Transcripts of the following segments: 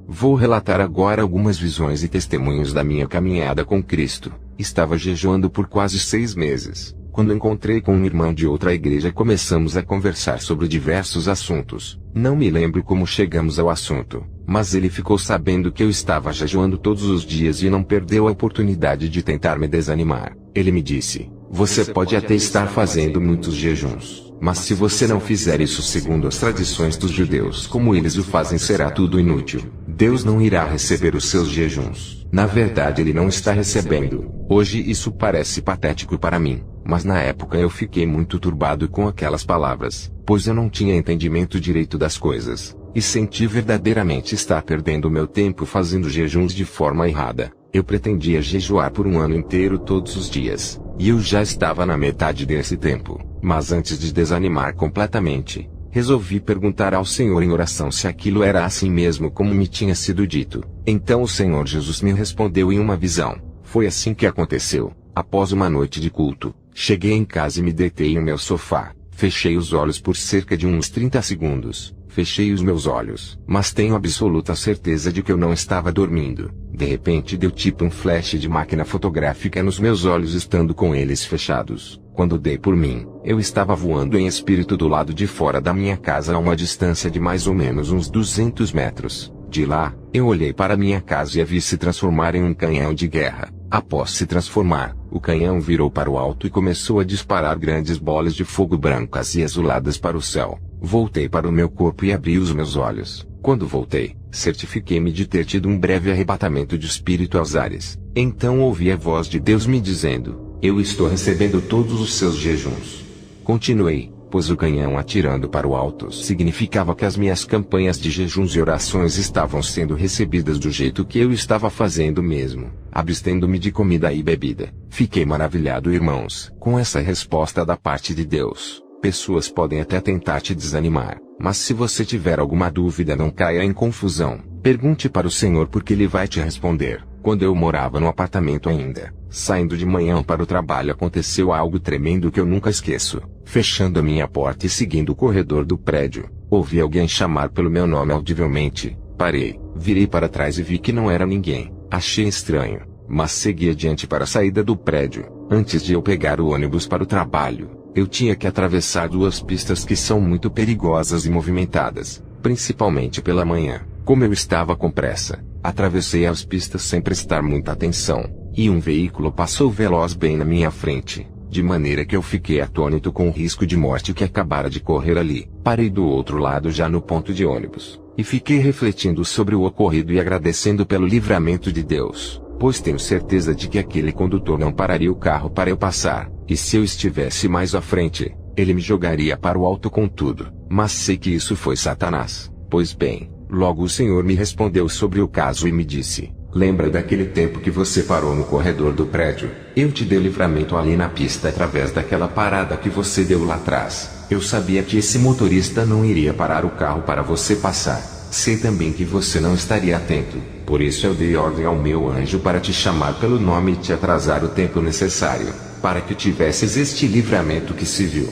Vou relatar agora algumas visões e testemunhos da minha caminhada com Cristo. Estava jejuando por quase 6 meses. Quando encontrei com um irmão de outra igreja, começamos a conversar sobre diversos assuntos. Não me lembro como chegamos ao assunto, mas ele ficou sabendo que eu estava jejuando todos os dias e não perdeu a oportunidade de tentar me desanimar. Ele me disse: "Você pode até estar fazendo muitos jejuns, mas se você não fizer isso segundo as tradições dos judeus como eles o fazem, será tudo inútil. Deus não irá receber os seus jejuns. Na verdade, Ele não está recebendo." Hoje isso parece patético para mim, mas na época eu fiquei muito turbado com aquelas palavras, pois eu não tinha entendimento direito das coisas, e senti verdadeiramente estar perdendo meu tempo fazendo jejuns de forma errada. Eu pretendia jejuar por um ano inteiro todos os dias, e eu já estava na metade desse tempo. Mas antes de desanimar completamente, resolvi perguntar ao Senhor em oração se aquilo era assim mesmo como me tinha sido dito. Então o Senhor Jesus me respondeu em uma visão. Foi assim que aconteceu. Após uma noite de culto, cheguei em casa e me deitei em meu sofá. Fechei os olhos por cerca de uns 30 segundos. Fechei os meus olhos, mas tenho absoluta certeza de que eu não estava dormindo. De repente deu tipo um flash de máquina fotográfica nos meus olhos estando com eles fechados. Quando dei por mim, eu estava voando em espírito do lado de fora da minha casa a uma distância de mais ou menos uns 200 metros. De lá, eu olhei para minha casa e a vi se transformar em um canhão de guerra. Após se transformar, o canhão virou para o alto e começou a disparar grandes bolas de fogo brancas e azuladas para o céu. Voltei para o meu corpo e abri os meus olhos. Quando voltei, certifiquei-me de ter tido um breve arrebatamento de espírito aos ares. Então ouvi a voz de Deus me dizendo: "Eu estou recebendo todos os seus jejuns." Continuei, pois o canhão atirando para o alto significava que as minhas campanhas de jejuns e orações estavam sendo recebidas do jeito que eu estava fazendo mesmo, abstendo-me de comida e bebida. Fiquei maravilhado, irmãos, com essa resposta da parte de Deus. Pessoas podem até tentar te desanimar, mas se você tiver alguma dúvida, não caia em confusão. Pergunte para o Senhor porque Ele vai te responder. Quando eu morava no apartamento ainda, saindo de manhã para o trabalho, aconteceu algo tremendo que eu nunca esqueço. Fechando a minha porta e seguindo o corredor do prédio, ouvi alguém chamar pelo meu nome audivelmente. Parei, virei para trás e vi que não era ninguém. Achei estranho, mas segui adiante para a saída do prédio. Antes de eu pegar o ônibus para o trabalho, eu tinha que atravessar 2 pistas que são muito perigosas e movimentadas, principalmente pela manhã. Como eu estava com pressa, atravessei as pistas sem prestar muita atenção, e um veículo passou veloz bem na minha frente, de maneira que eu fiquei atônito com o risco de morte que acabara de correr ali. Parei do outro lado já no ponto de ônibus, e fiquei refletindo sobre o ocorrido e agradecendo pelo livramento de Deus, pois tenho certeza de que aquele condutor não pararia o carro para eu passar, e se eu estivesse mais à frente, ele me jogaria para o alto com tudo. Mas sei que isso foi Satanás. Pois bem, logo o Senhor me respondeu sobre o caso e me disse: "Lembra daquele tempo que você parou no corredor do prédio? Eu te dei livramento ali na pista através daquela parada que você deu lá atrás. Eu sabia que esse motorista não iria parar o carro para você passar. Sei também que você não estaria atento. Por isso eu dei ordem ao meu anjo para te chamar pelo nome e te atrasar o tempo necessário, para que tivesses este livramento que se viu."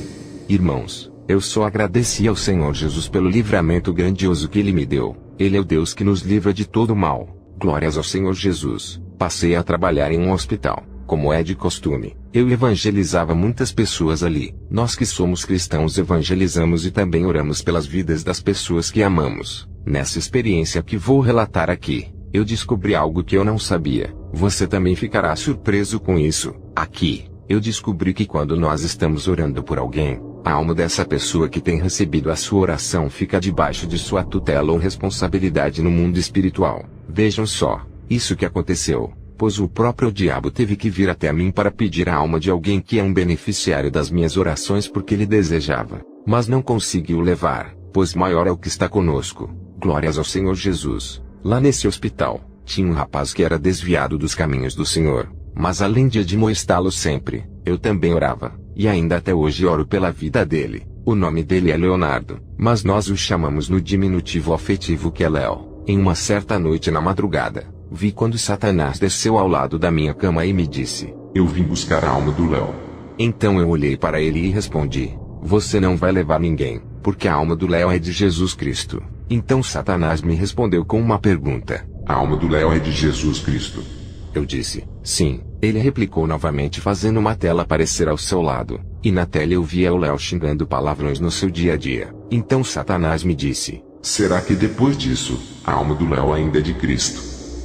Irmãos, eu só agradeci ao Senhor Jesus pelo livramento grandioso que Ele me deu. Ele é o Deus que nos livra de todo mal. Glórias ao Senhor Jesus. Passei a trabalhar em um hospital. Como é de costume, eu evangelizava muitas pessoas ali. Nós que somos cristãos evangelizamos e também oramos pelas vidas das pessoas que amamos. Nessa experiência que vou relatar aqui, eu descobri algo que eu não sabia. Você também ficará surpreso com isso. Aqui, eu descobri que quando nós estamos orando por alguém, a alma dessa pessoa que tem recebido a sua oração fica debaixo de sua tutela ou responsabilidade no mundo espiritual. Vejam só, isso que aconteceu, pois o próprio diabo teve que vir até mim para pedir a alma de alguém que é um beneficiário das minhas orações porque ele desejava, mas não conseguiu levar, pois maior é o que está conosco. Glórias ao Senhor Jesus. Lá nesse hospital, tinha um rapaz que era desviado dos caminhos do Senhor, mas além de admoestá-lo sempre, eu também orava, e ainda até hoje oro pela vida dele. O nome dele é Leonardo, mas nós o chamamos no diminutivo afetivo que é Léo. Em uma certa noite na madrugada, vi quando Satanás desceu ao lado da minha cama e me disse: "Eu vim buscar a alma do Léo." Então eu olhei para ele e respondi: "Você não vai levar ninguém, porque a alma do Léo é de Jesus Cristo, Então Satanás me respondeu com uma pergunta: A alma do Léo é de Jesus Cristo? Eu disse: sim. Ele replicou novamente fazendo uma tela aparecer ao seu lado, e na tela eu via o Léo xingando palavrões no seu dia a dia. Então Satanás me disse: Será que depois disso, a alma do Léo ainda é de Cristo?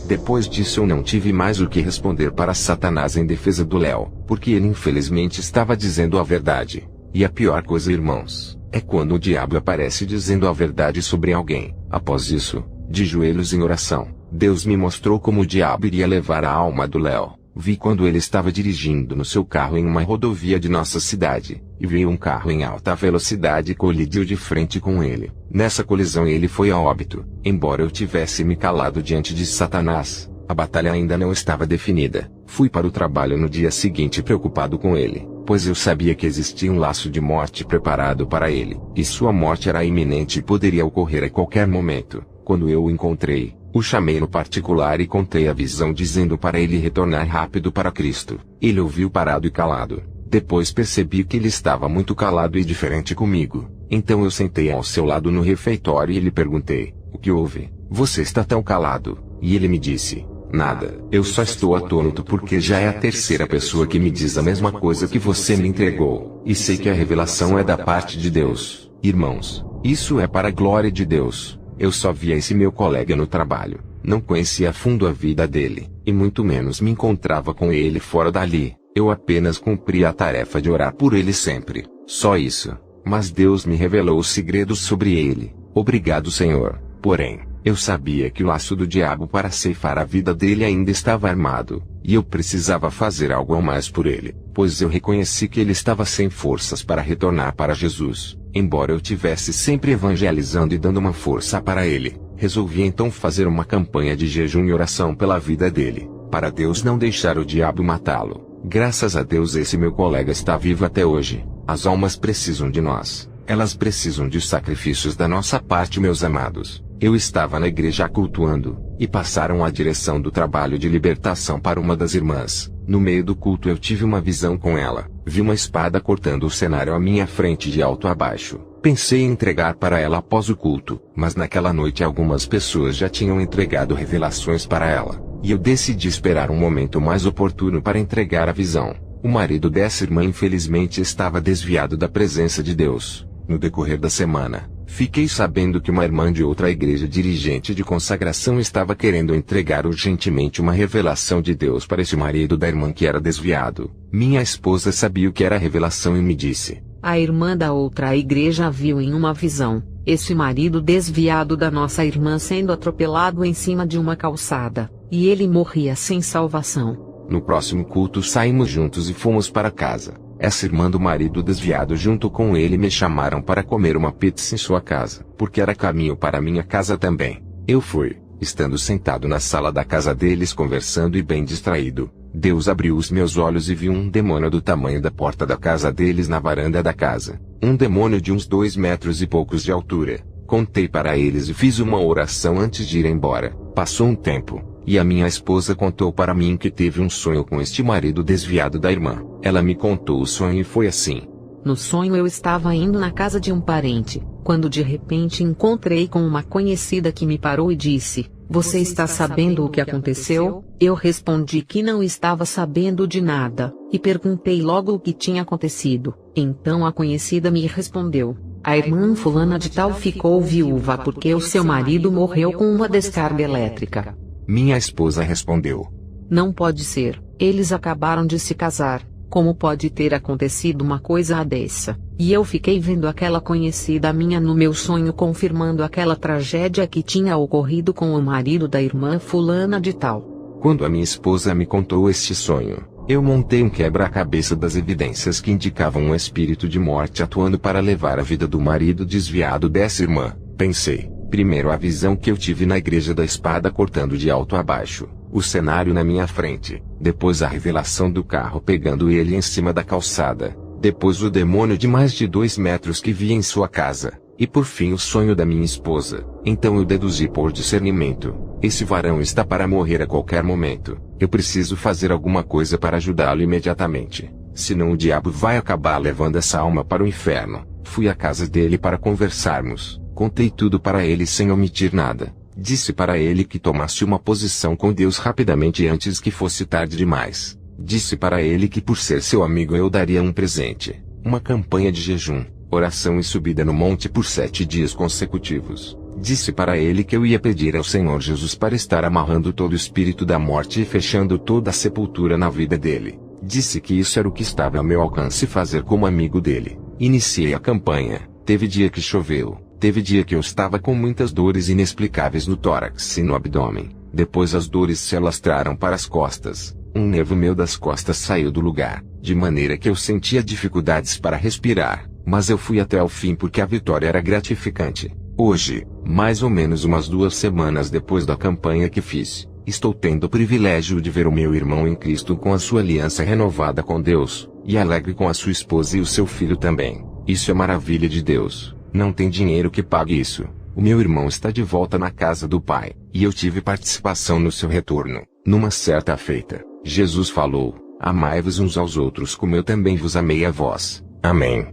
Depois disso eu não tive mais o que responder para Satanás em defesa do Léo, porque ele infelizmente estava dizendo a verdade. E a pior coisa, irmãos, é quando o diabo aparece dizendo a verdade sobre alguém. Após isso, de joelhos em oração, Deus me mostrou como o diabo iria levar a alma do Léo. Vi quando ele estava dirigindo no seu carro em uma rodovia de nossa cidade, e veio um carro em alta velocidade e colidiu de frente com ele. Nessa colisão ele foi a óbito. Embora eu tivesse me calado diante de Satanás, a batalha ainda não estava definida. Fui para o trabalho no dia seguinte preocupado com ele, pois eu sabia que existia um laço de morte preparado para ele, e sua morte era iminente e poderia ocorrer a qualquer momento. Quando eu o encontrei, o chamei no particular e contei a visão dizendo para ele retornar rápido para Cristo. Ele ouviu parado e calado. Depois percebi que ele estava muito calado e diferente comigo. Então eu sentei ao seu lado no refeitório e lhe perguntei: o que houve? Você está tão calado? E ele me disse: nada, eu só estou atônito porque já é a terceira pessoa que me diz a mesma coisa que você me entregou. E sei que a revelação é da parte de Deus. Irmãos, isso é para a glória de Deus. Eu só via esse meu colega no trabalho, não conhecia a fundo a vida dele, e muito menos me encontrava com ele fora dali. Eu apenas cumpria a tarefa de orar por ele sempre, só isso. Mas Deus me revelou os segredos sobre ele. Obrigado, Senhor. Porém, eu sabia que o laço do diabo para ceifar a vida dele ainda estava armado, e eu precisava fazer algo a mais por ele, pois eu reconheci que ele estava sem forças para retornar para Jesus. Embora eu tivesse sempre evangelizando e dando uma força para ele, resolvi então fazer uma campanha de jejum e oração pela vida dele, para Deus não deixar o diabo matá-lo. Graças a Deus esse meu colega está vivo até hoje. As almas precisam de nós. Elas precisam de sacrifícios da nossa parte, meus amados. Eu estava na igreja cultuando, e passaram a direção do trabalho de libertação para uma das irmãs. No meio do culto eu tive uma visão com ela. Vi uma espada cortando o cenário à minha frente de alto a baixo. Pensei em entregar para ela após o culto, mas naquela noite algumas pessoas já tinham entregado revelações para ela, e eu decidi esperar um momento mais oportuno para entregar a visão. O marido dessa irmã infelizmente estava desviado da presença de Deus. No decorrer da semana, fiquei sabendo que uma irmã de outra igreja dirigente de consagração estava querendo entregar urgentemente uma revelação de Deus para esse marido da irmã que era desviado. Minha esposa sabia o que era a revelação e me disse: a irmã da outra igreja viu em uma visão esse marido desviado da nossa irmã sendo atropelado em cima de uma calçada, e ele morria sem salvação. No próximo culto saímos juntos e fomos para casa. Essa irmã do marido desviado junto com ele me chamaram para comer uma pizza em sua casa, porque era caminho para minha casa também. Eu fui. Estando sentado na sala da casa deles conversando e bem distraído, Deus abriu os meus olhos e vi um demônio do tamanho da porta da casa deles na varanda da casa. Um demônio de uns 2 metros e poucos de altura. Contei para eles e fiz uma oração antes de ir embora. Passou um tempo, e a minha esposa contou para mim que teve um sonho com este marido desviado da irmã. Ela me contou o sonho e foi assim. No sonho eu estava indo na casa de um parente, quando de repente encontrei com uma conhecida que me parou e disse: você está sabendo o que aconteceu? Eu respondi que não estava sabendo de nada, e perguntei logo o que tinha acontecido. Então a conhecida me respondeu: a irmã fulana de tal ficou viúva porque o seu marido morreu com uma descarga elétrica. Minha esposa respondeu: não pode ser, eles acabaram de se casar. Como pode ter acontecido uma coisa dessa? E eu fiquei vendo aquela conhecida minha no meu sonho confirmando aquela tragédia que tinha ocorrido com o marido da irmã fulana de tal. Quando a minha esposa me contou este sonho, eu montei um quebra-cabeça das evidências que indicavam um espírito de morte atuando para levar a vida do marido desviado dessa irmã. Pensei, primeiro a visão que eu tive na igreja da espada cortando de alto a baixo, o cenário na minha frente, depois a revelação do carro pegando ele em cima da calçada, depois o demônio de mais de 2 metros que via em sua casa, e por fim o sonho da minha esposa. Então eu deduzi por discernimento: esse varão está para morrer a qualquer momento, eu preciso fazer alguma coisa para ajudá-lo imediatamente, senão o diabo vai acabar levando essa alma para o inferno. Fui à casa dele para conversarmos. Contei tudo para ele sem omitir nada. Disse para ele que tomasse uma posição com Deus rapidamente antes que fosse tarde demais. Disse para ele que por ser seu amigo eu daria um presente, uma campanha de jejum, oração e subida no monte por 7 dias consecutivos. Disse para ele que eu ia pedir ao Senhor Jesus para estar amarrando todo o espírito da morte e fechando toda a sepultura na vida dele. Disse que isso era o que estava ao meu alcance fazer como amigo dele. Iniciei a campanha. Teve dia que choveu. Teve dia que eu estava com muitas dores inexplicáveis no tórax e no abdômen. Depois as dores se alastraram para as costas. Um nervo meu das costas saiu do lugar, de maneira que eu sentia dificuldades para respirar. Mas eu fui até o fim porque a vitória era gratificante. Hoje, mais ou menos umas 2 semanas depois da campanha que fiz, estou tendo o privilégio de ver o meu irmão em Cristo com a sua aliança renovada com Deus, e alegre com a sua esposa e o seu filho também. Isso é maravilha de Deus. Não tem dinheiro que pague isso. O meu irmão está de volta na casa do Pai, e eu tive participação no seu retorno. Numa certa feita, Jesus falou: amai-vos uns aos outros como eu também vos amei a vós. Amém.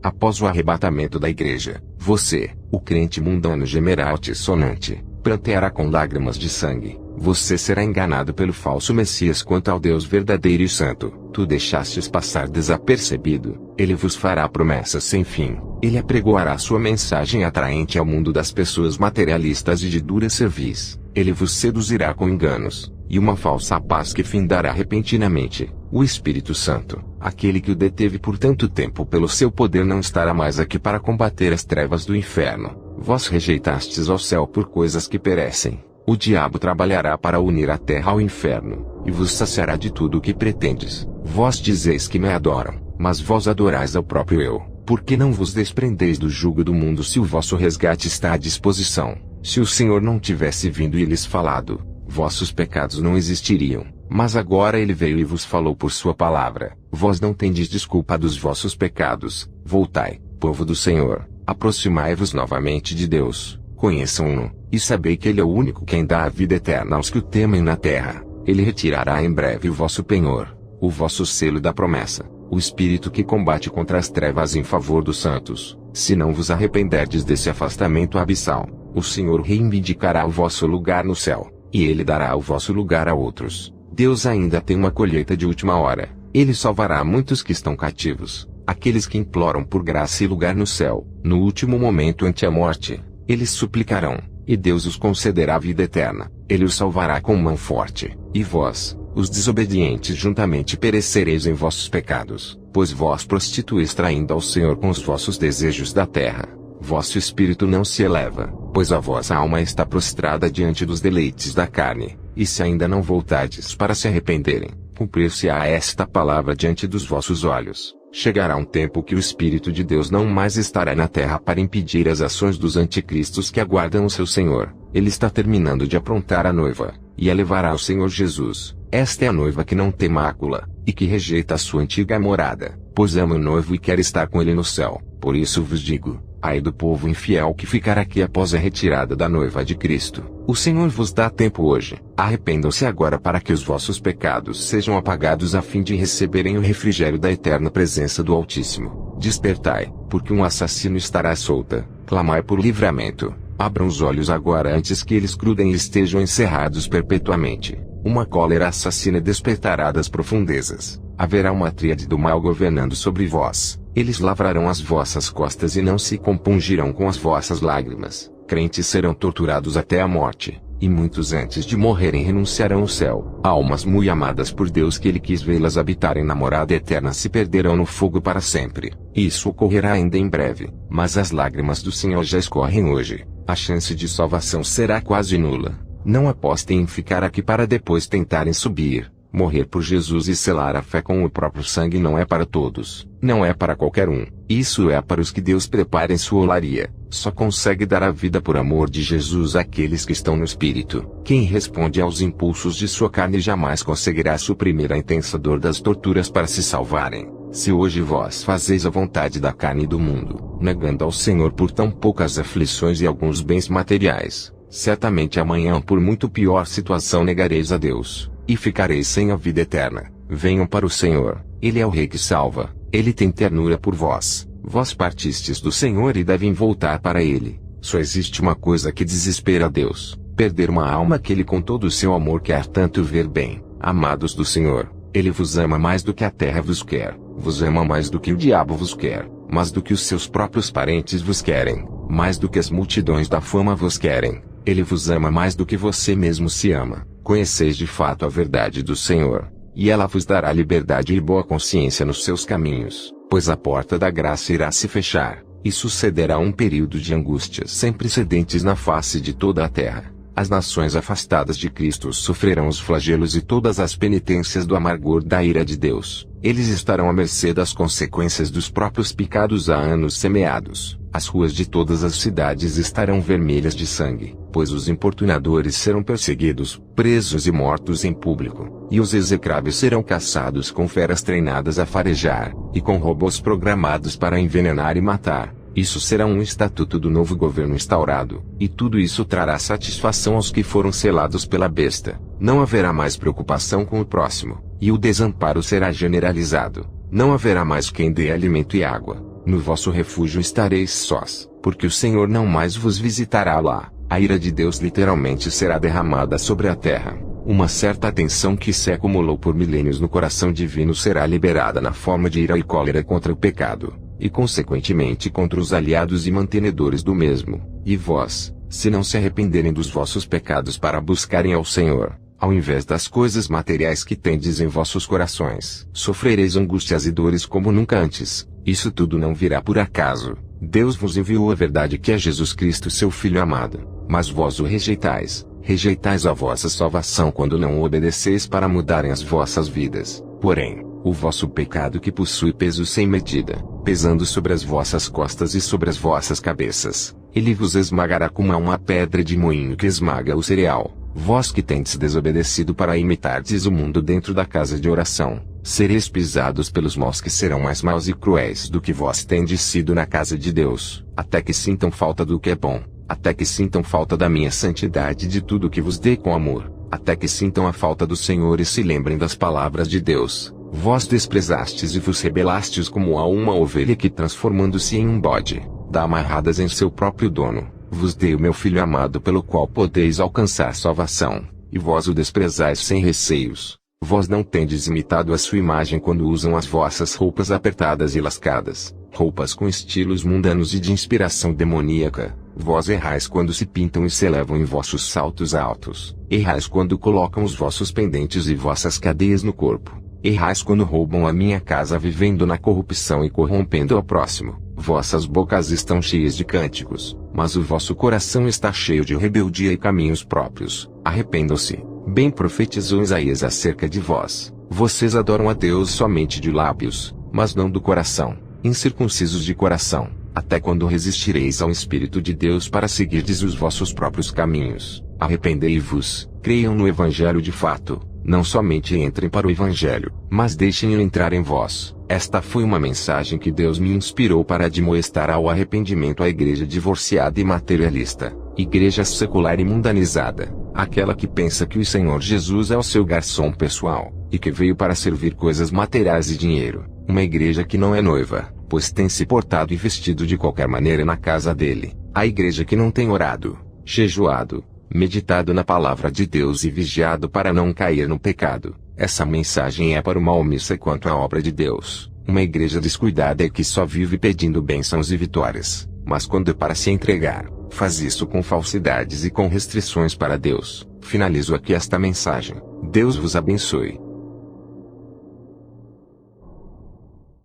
Após o arrebatamento da igreja, você, o crente mundano gemerá altissonante, pranteará com lágrimas de sangue. Você será enganado pelo falso Messias quanto ao Deus verdadeiro e santo. Tu deixastes passar desapercebido. Ele vos fará promessas sem fim. Ele apregoará sua mensagem atraente ao mundo das pessoas materialistas e de dura cerviz. Ele vos seduzirá com enganos, e uma falsa paz que findará repentinamente. O Espírito Santo, aquele que o deteve por tanto tempo pelo seu poder, não estará mais aqui para combater as trevas do inferno. Vós rejeitastes ao céu por coisas que perecem. O diabo trabalhará para unir a terra ao inferno, e vos saciará de tudo o que pretendes. Vós dizeis que me adoram, mas vós adorais ao próprio eu. Por que não vos desprendeis do jugo do mundo se o vosso resgate está à disposição? Se o Senhor não tivesse vindo e lhes falado, vossos pecados não existiriam. Mas agora ele veio e vos falou por sua palavra. Vós não tendes desculpa dos vossos pecados. Voltai, povo do Senhor, aproximai-vos novamente de Deus. Conheçam-no, e sabei que ele é o único quem dá a vida eterna aos que o temem na terra. Ele retirará em breve o vosso penhor, o vosso selo da promessa, o espírito que combate contra as trevas em favor dos santos. Se não vos arrependerdes desse afastamento abissal, o Senhor reivindicará o vosso lugar no céu, e ele dará o vosso lugar a outros. Deus ainda tem uma colheita de última hora. Ele salvará muitos que estão cativos, aqueles que imploram por graça e lugar no céu. No último momento ante a morte, eles suplicarão, e Deus os concederá a vida eterna. Ele os salvará com mão forte. E vós, os desobedientes, juntamente perecereis em vossos pecados, pois vós prostituís traindo ao Senhor com os vossos desejos da terra. Vosso espírito não se eleva, pois a vossa alma está prostrada diante dos deleites da carne. E se ainda não voltardes para se arrependerem, cumprir-se-á esta palavra diante dos vossos olhos. Chegará um tempo que o Espírito de Deus não mais estará na terra para impedir as ações dos anticristos que aguardam o seu Senhor. Ele está terminando de aprontar a noiva, e a levará ao Senhor Jesus. Esta é a noiva que não tem mácula, e que rejeita a sua antiga morada, pois ama o noivo e quer estar com ele no céu. Por isso vos digo, ai do povo infiel que ficar aqui após a retirada da noiva de Cristo. O Senhor vos dá tempo hoje. Arrependam-se agora para que os vossos pecados sejam apagados a fim de receberem o refrigério da eterna presença do Altíssimo. Despertai, porque um assassino estará à solta. Clamai por livramento. Abram os olhos agora antes que eles grudem e estejam encerrados perpetuamente. Uma cólera assassina despertará das profundezas. Haverá uma tríade do mal governando sobre vós. Eles lavrarão as vossas costas e não se compungirão com as vossas lágrimas. Crentes serão torturados até a morte, e muitos antes de morrerem renunciarão ao céu. Almas muito amadas por Deus que ele quis vê-las habitarem na morada eterna se perderão no fogo para sempre. Isso ocorrerá ainda em breve, mas as lágrimas do Senhor já escorrem hoje. A chance de salvação será quase nula. Não apostem em ficar aqui para depois tentarem subir. Morrer por Jesus e selar a fé com o próprio sangue não é para todos, não é para qualquer um. Isso é para os que Deus prepara em sua olaria. Só consegue dar a vida por amor de Jesus àqueles que estão no Espírito. Quem responde aos impulsos de sua carne jamais conseguirá suprimir a intensa dor das torturas para se salvarem. Se hoje vós fazeis a vontade da carne e do mundo, negando ao Senhor por tão poucas aflições e alguns bens materiais, certamente amanhã por muito pior situação negareis a Deus. e ficareis sem a vida eterna. Venham para o Senhor, Ele é o Rei que salva, Ele tem ternura por vós. Vós partistes do Senhor e devem voltar para Ele. Só existe uma coisa que desespera a Deus: perder uma alma que Ele com todo o seu amor quer tanto ver bem. Amados do Senhor, Ele vos ama mais do que a terra vos quer, vos ama mais do que o diabo vos quer, mais do que os seus próprios parentes vos querem, mais do que as multidões da fama vos querem. Ele vos ama mais do que você mesmo se ama. Conheceis de fato a verdade do Senhor, e ela vos dará liberdade e boa consciência nos seus caminhos, pois a porta da graça irá se fechar, e sucederá um período de angústias sem precedentes na face de toda a terra. As nações afastadas de Cristo sofrerão os flagelos e todas as penitências do amargor da ira de Deus. Eles estarão à mercê das consequências dos próprios pecados há anos semeados. As ruas de todas as cidades estarão vermelhas de sangue, pois os importunadores serão perseguidos, presos e mortos em público, e os execráveis serão caçados com feras treinadas a farejar, e com robôs programados para envenenar e matar. Isso será um estatuto do novo governo instaurado, e tudo isso trará satisfação aos que foram selados pela besta. Não haverá mais preocupação com o próximo, e o desamparo será generalizado. Não haverá mais quem dê alimento e água. No vosso refúgio estareis sós, porque o Senhor não mais vos visitará lá. A ira de Deus literalmente será derramada sobre a terra. Uma certa tensão que se acumulou por milênios no coração divino será liberada na forma de ira e cólera contra o pecado, e consequentemente contra os aliados e mantenedores do mesmo. E vós, se não se arrependerem dos vossos pecados para buscarem ao Senhor, ao invés das coisas materiais que tendes em vossos corações, sofrereis angústias e dores como nunca antes. Isso tudo não virá por acaso. Deus vos enviou a verdade que é Jesus Cristo, seu Filho amado. Mas vós o rejeitais. Rejeitais a vossa salvação quando não o obedeceis para mudarem as vossas vidas. Porém, o vosso pecado que possui peso sem medida, pesando sobre as vossas costas e sobre as vossas cabeças, ele vos esmagará como uma pedra de moinho que esmaga o cereal. Vós que tendes desobedecido para imitardes o mundo dentro da casa de oração, sereis pisados pelos maus que serão mais maus e cruéis do que vós tendes sido na casa de Deus, até que sintam falta do que é bom, até que sintam falta da minha santidade e de tudo que vos dei com amor, até que sintam a falta do Senhor e se lembrem das palavras de Deus. Vós desprezastes e vos rebelastes como a uma ovelha que, transformando-se em um bode, dá amarradas em seu próprio dono. Vos dei o meu Filho amado pelo qual podeis alcançar salvação, e vós o desprezais sem receios. Vós não tendes imitado a sua imagem quando usam as vossas roupas apertadas e lascadas, roupas com estilos mundanos e de inspiração demoníaca. Vós errais quando se pintam e se elevam em vossos saltos altos. Errais quando colocam os vossos pendentes e vossas cadeias no corpo. Errais quando roubam a minha casa vivendo na corrupção e corrompendo ao próximo. Vossas bocas estão cheias de cânticos, mas o vosso coração está cheio de rebeldia e caminhos próprios. Arrependam-se. Bem profetizou Isaías acerca de vós. Vocês adoram a Deus somente de lábios, mas não do coração, incircuncisos de coração. Até quando resistireis ao Espírito de Deus para seguirdes os vossos próprios caminhos? Arrependei-vos, creiam no Evangelho de fato. Não somente entrem para o Evangelho, mas deixem-o entrar em vós. Esta foi uma mensagem que Deus me inspirou para admoestar ao arrependimento a igreja divorciada e materialista, igreja secular e mundanizada, aquela que pensa que o Senhor Jesus é o seu garçom pessoal, e que veio para servir coisas materiais e dinheiro. Uma igreja que não é noiva, pois tem se portado e vestido de qualquer maneira na casa dele. A igreja que não tem orado, jejuado, meditado na palavra de Deus e vigiado para não cair no pecado. Essa mensagem é para uma omissa quanto à obra de Deus. Uma igreja descuidada é que só vive pedindo bênçãos e vitórias, mas quando é para se entregar, faz isso com falsidades e com restrições para Deus. Finalizo aqui esta mensagem. Deus vos abençoe.